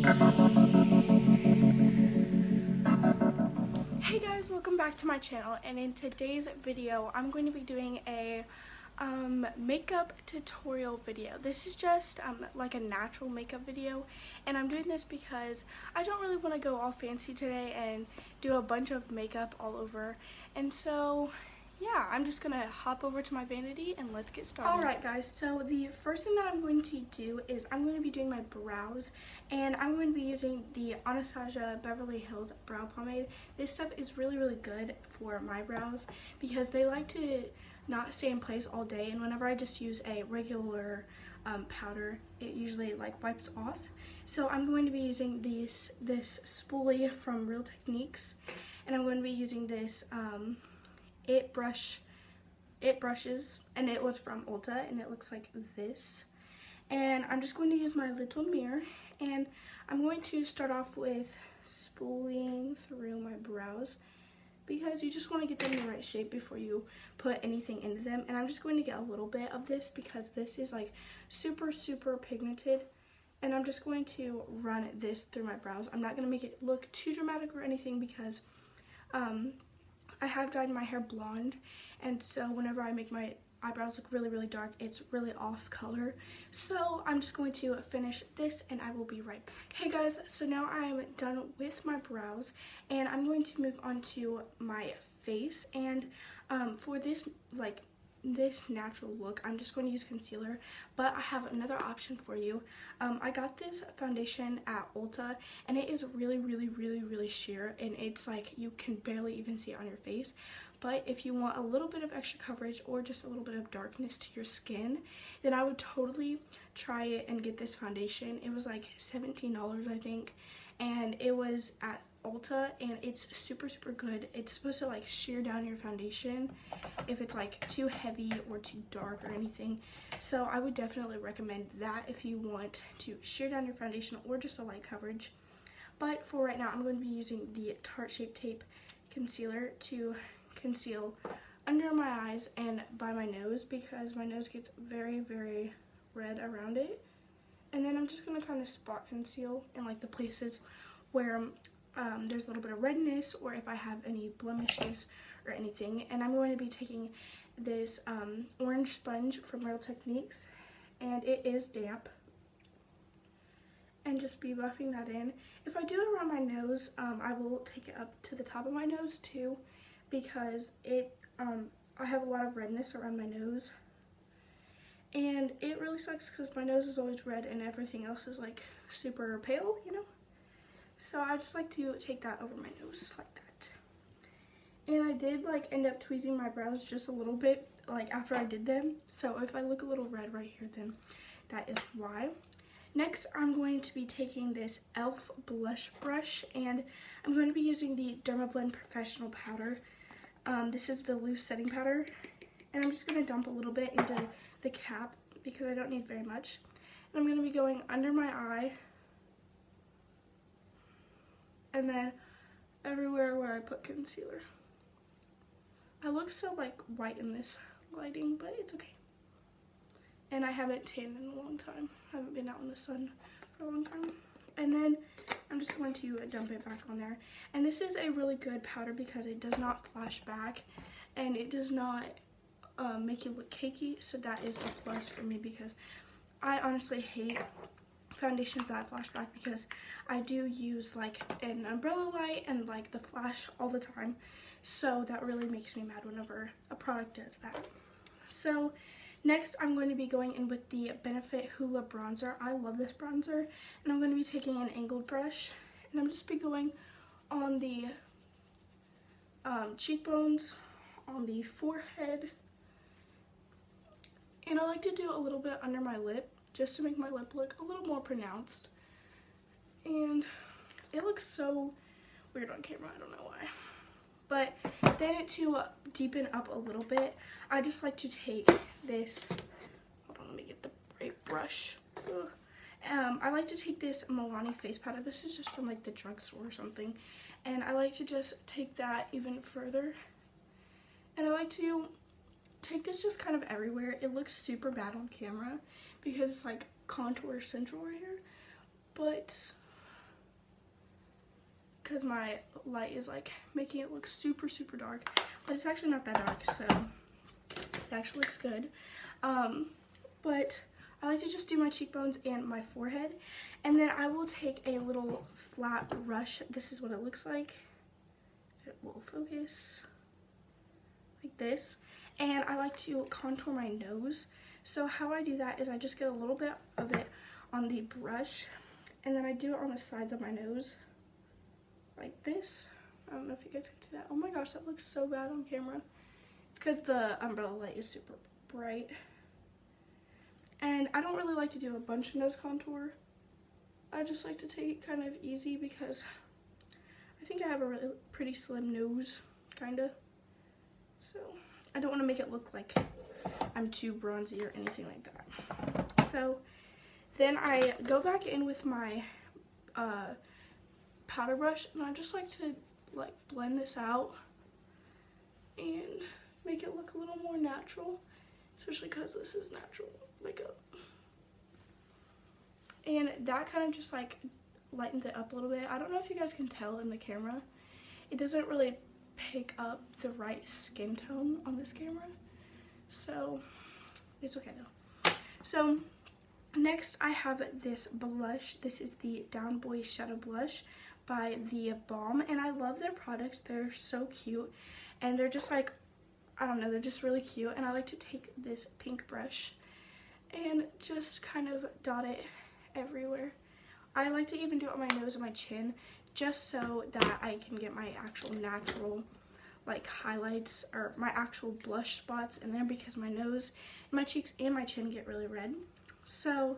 Hey guys, welcome back to my channel, and in today's video I'm going to be doing a makeup tutorial video. This is just like a natural makeup video, and I'm doing this because I don't really want to go all fancy today and do a bunch of makeup all over, and so yeah, I'm just gonna hop over to my vanity and let's get started. Alright guys, so the first thing that I'm going to do is I'm going to be doing my brows, and I'm going to be using the Anastasia Beverly Hills Brow Pomade. This stuff is really good for my brows because they like to not stay in place all day, and whenever I just use a regular powder, it usually like wipes off. So I'm going to be using this spoolie from Real Techniques, and I'm going to be using this It brushes, and it was from Ulta, and it looks like this. And I'm just going to use my little mirror, and I'm going to start off with spooling through my brows because you just want to get them in the right shape before you put anything into them. And I'm just going to get a little bit of this because this is like super pigmented, and I'm just going to run this through my brows. I'm not going to make it look too dramatic or anything because I have dyed my hair blonde, and so whenever I make my eyebrows look really dark, it's really off color. So I'm just going to finish this and I will be right back. Hey guys, so now I'm done with my brows, and I'm going to move on to my face. And for this natural look, I'm just going to use concealer, but I have another option for you. I got this foundation at Ulta, and it is really sheer, and it's like you can barely even see it on your face. But if you want a little bit of extra coverage or just a little bit of darkness to your skin, then I would totally try it and get this foundation. It was like $17, I think, and it was at Ulta, and it's super good. It's supposed to like sheer down your foundation if it's like too heavy or too dark or anything. So I would definitely recommend that if you want to sheer down your foundation or just a light coverage. But for right now, I'm going to be using the Tarte Shape Tape concealer to conceal under my eyes and by my nose because my nose gets very red around it. And then I'm just going to kind of spot conceal in like the places where there's a little bit of redness, or if I have any blemishes or anything. And I'm going to be taking this orange sponge from Real Techniques, and it is damp, and just be buffing that in. If I do it around my nose, I will take it up to the top of my nose too, because I have a lot of redness around my nose, and it really sucks because my nose is always red and everything else is like super pale, you know? So I just like to take that over my nose like that. And I did like end up tweezing my brows just a little bit like after I did them. So if I look a little red right here, then that is why. Next, I'm going to be taking this e.l.f. blush brush, and I'm going to be using the Dermablend Professional Powder. This is the loose setting powder, and I'm just going to dump a little bit into the cap because I don't need very much. And I'm going to be going under my eye, and then everywhere where I put concealer. I look so like white in this lighting, but it's okay. And I haven't tanned in a long time. I haven't been out in the sun for a long time. And then I'm just going to dump it back on there. And this is a really good powder because it does not flash back, and it does not make you look cakey. So that is a plus for me because I honestly hate foundations that flash back because I do use like an umbrella light and like the flash all the time. So that really makes me mad whenever a product does that. So next, I'm going to be going in with the Benefit Hoola Bronzer. I love this bronzer, and I'm going to be taking an angled brush, and I'm just be going on the cheekbones, on the forehead, and I like to do a little bit under my lip just to make my lip look a little more pronounced. And it looks so weird on camera, I don't know why. But then to deepen up a little bit, I just like to take this, hold on, let me get the right brush. I like to take this Milani face powder. This is just from like the drugstore or something. And I like to just take that even further. And I like to take this just kind of everywhere. It looks super bad on camera because it's like contour central right here. But because my light is like making it look super dark, but it's actually not that dark, so it actually looks good. But I like to just do my cheekbones and my forehead, and then I will take a little flat brush. This is what it looks like. It will focus like this, and I like to contour my nose. So how I do that is I just get a little bit of it on the brush, and then I do it on the sides of my nose like this. I don't know if you guys can see that. Oh my gosh, that looks so bad on camera. It's because the umbrella light is super bright. And I don't really like to do a bunch of nose contour. I just like to take it kind of easy because I think I have a really pretty slim nose, kinda. So I don't want to make it look like I'm too bronzy or anything like that. So then I go back in with my powder brush, and I just like to blend this out and make it look a little more natural, especially because this is natural makeup. And that kind of just like lightens it up a little bit. I don't know if you guys can tell in the camera. It doesn't really pick up the right skin tone on this camera, so it's okay though. So next I have this blush. This is the Down Boy Shadow Blush by The Balm, and I love their products. They're so cute, and they're just like, I don't know, they're just really cute. And I like to take this pink brush and just kind of dot it everywhere. I like to even do it on my nose and my chin, just so that I can get my actual natural like highlights or my actual blush spots in there, because my nose, my cheeks, and my chin get really red. So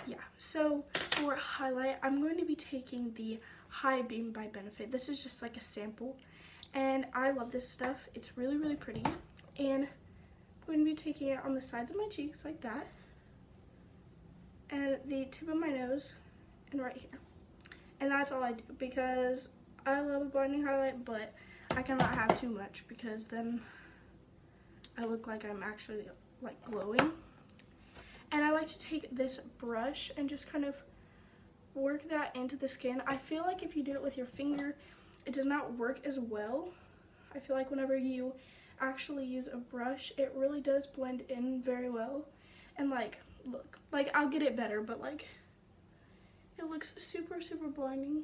yeah, so for highlight, I'm going to be taking the High Beam by Benefit. This is just like a sample, and I love this stuff. It's really pretty, and I'm going to be taking it on the sides of my cheeks like that, and the tip of my nose, and right here. And that's all I do, because I love a blinding highlight, but I cannot have too much because then I look like I'm actually like glowing. And I like to take this brush and just kind of work that into the skin. I feel like if you do it with your finger, it does not work as well. I feel like whenever you actually use a brush, it really does blend in very well. And like, look, like I'll get it better, but like it looks super blinding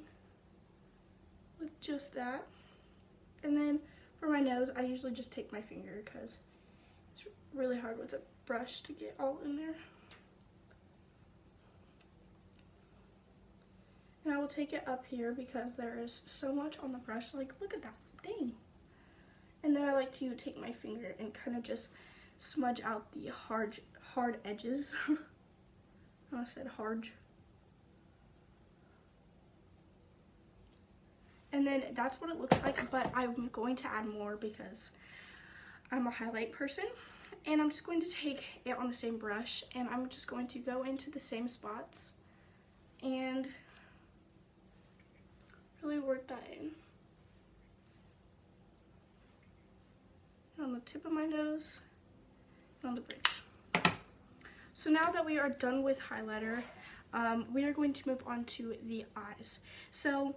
with just that. And then for my nose, I usually just take my finger because it's really hard with a brush to get all in there. And I will take it up here because there is so much on the brush. Like, look at that, dang. And then I like to take my finger and kind of just smudge out the hard edges. I said hard. And then that's what it looks like, but I'm going to add more because I'm a highlight person. And I'm just going to take it on the same brush, and I'm just going to go into the same spots and really work that in. And on the tip of my nose and on the bridge. So now that we are done with highlighter, we are going to move on to the eyes. So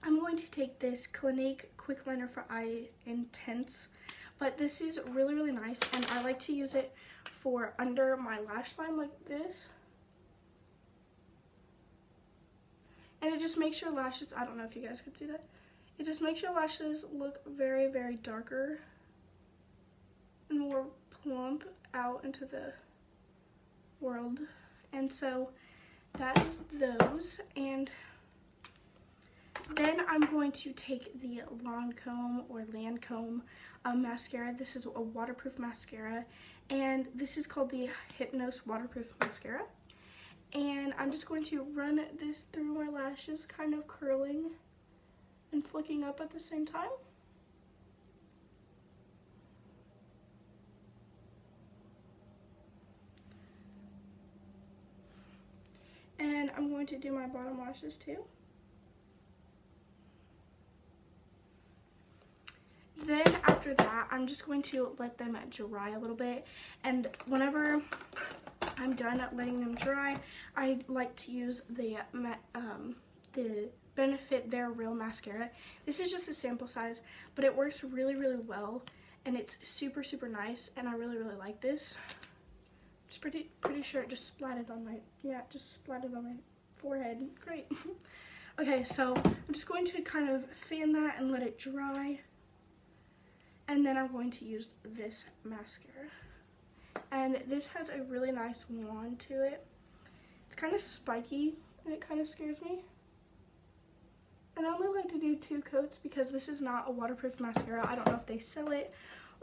I'm going to take this Clinique Quick Liner for Eye Intense, but this is really nice, and I like to use it for under my lash line like this. And it just makes your lashes, I don't know if you guys could see that, it just makes your lashes look very darker and more plump out into the world. And so that is those. And then I'm going to take the Lancome or Lancome mascara. This is a waterproof mascara, and this is called the Hypnose Waterproof Mascara. And I'm just going to run this through my lashes, kind of curling and flicking up at the same time. And I'm going to do my bottom lashes too. Then after that, I'm just going to let them dry a little bit, and whenever I'm done letting them dry, I like to use the the Benefit They're Real mascara. This is just a sample size, but it works really, really well, and it's super, super nice, and I really, really like this. It's pretty sure it just splatted on my, yeah, it just splatted on my forehead. Great. Okay, so I'm just going to kind of fan that and let it dry, and then I'm going to use this mascara. And this has a really nice wand to it. It's kind of spiky, and it kind of scares me. And I only like to do 2 coats because this is not a waterproof mascara. I don't know if they sell it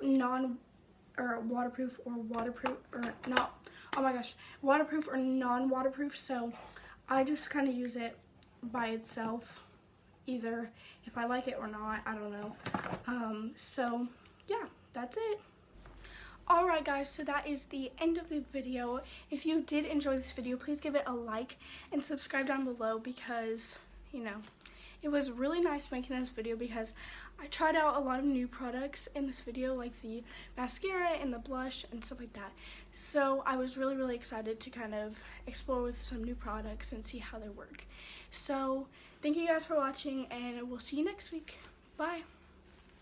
waterproof or waterproof or not. Oh my gosh, waterproof or non-waterproof. So I just kind of use it by itself, either if I like it or not. I don't know. So yeah, that's it. Alright guys, so that is the end of the video. If you did enjoy this video, please give it a like and subscribe down below because, you know, it was really nice making this video because I tried out a lot of new products in this video, like the mascara and the blush and stuff like that. So I was really, really excited to kind of explore with some new products and see how they work. So thank you guys for watching, and we'll see you next week. Bye.